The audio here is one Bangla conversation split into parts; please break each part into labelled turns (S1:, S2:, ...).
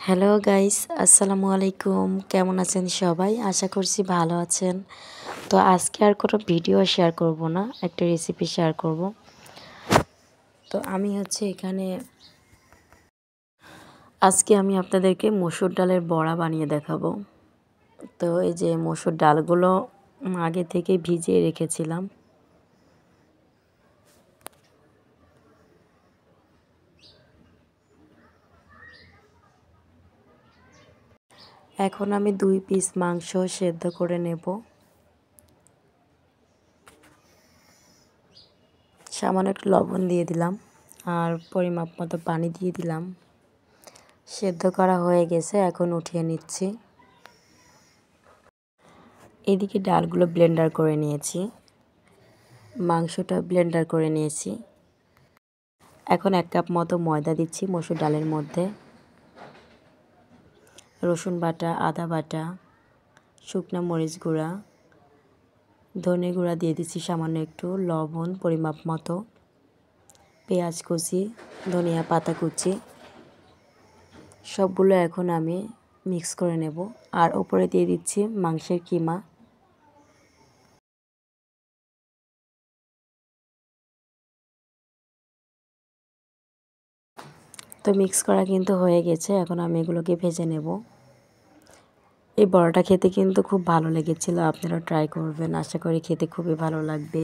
S1: হ্যালো গাইস, আসসালামু আলাইকুম। কেমন আছেন সবাই? আশা করছি ভালো আছেন। তো আজকে আর কোনো ভিডিও শেয়ার করব না, একটা রেসিপি শেয়ার করব। তো আমি এখানে আজকে আমি আপনাদেরকে মসুর ডালের বড়া বানিয়ে দেখাবো। তো এই যে মসুর ডালগুলো আগে থেকে ভিজিয়ে রেখেছিলাম। এখন আমি 2 পিস মাংস সেদ্ধ করে নেব। সামান্য একটু লবণ দিয়ে দিলাম আর পরিমাপ মতো পানি দিয়ে দিলাম। সেদ্ধ করা হয়ে গেছে, এখন উঠিয়ে নিচ্ছি। এদিকে ডালগুলো ব্লেন্ডার করে নিয়েছি, মাংসটা ব্লেন্ডার করে নিয়েছি। এখন 1 কাপ মতো ময়দা দিচ্ছি মসুর ডালের মধ্যে। রসুন বাটা, আদা বাটা, শুকনো মরিচ গুঁড়া, ধনে গুঁড়া দিয়ে দিচ্ছি সামান্য একটু, লবণ পরিমাপ মতো, পেঁয়াজ কুচি, ধনিয়া পাতা কুচি, সবগুলো এখন আমি মিক্স করে নেব। আর উপরে দিয়ে দিচ্ছি মাংসের কিমা। তো মিক্স করা কিন্তু হয়ে গেছে, এখন আমি এগুলোকে ভেজে নেব। এই বড়াটা খেতে কিন্তু খুব ভালো লেগেছিল, আপনারা ট্রাই করবেন, আশা করি খেতে খুবই ভালো লাগবে।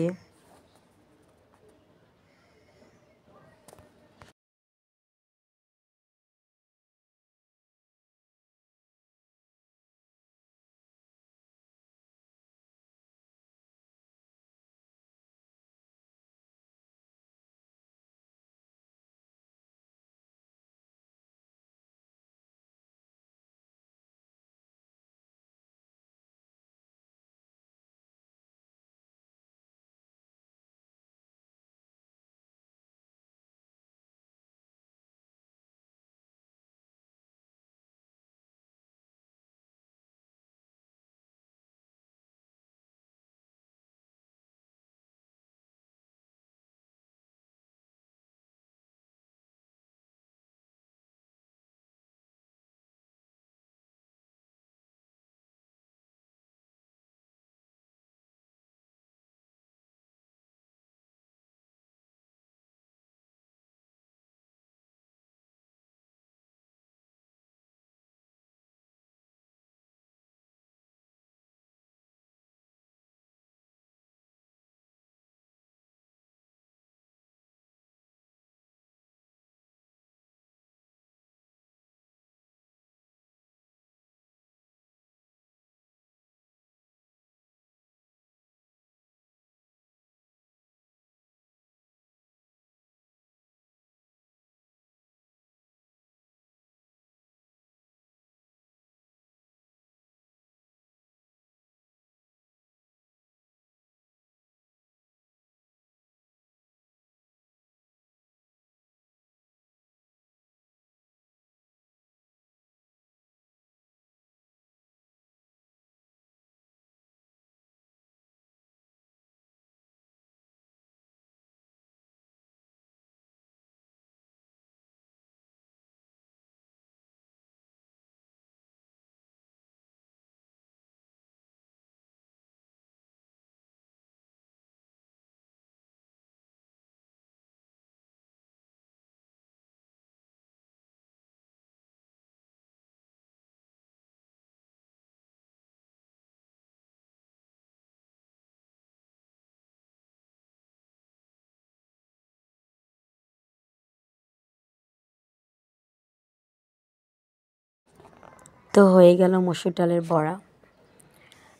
S1: তো হয়ে গেল মসুর ডালের বড়া।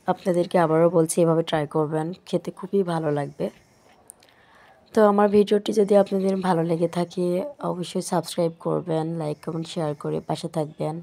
S1: আপনাদেরকে আবারও বলছি, এভাবে ট্রাই করবেন, খেতে খুবই ভালো লাগবে। তো আমার ভিডিওটি যদি আপনাদের ভালো লেগে থাকে অবশ্যই সাবস্ক্রাইব করবেন, লাইক কমেন্ট শেয়ার করে পাশে থাকবেন।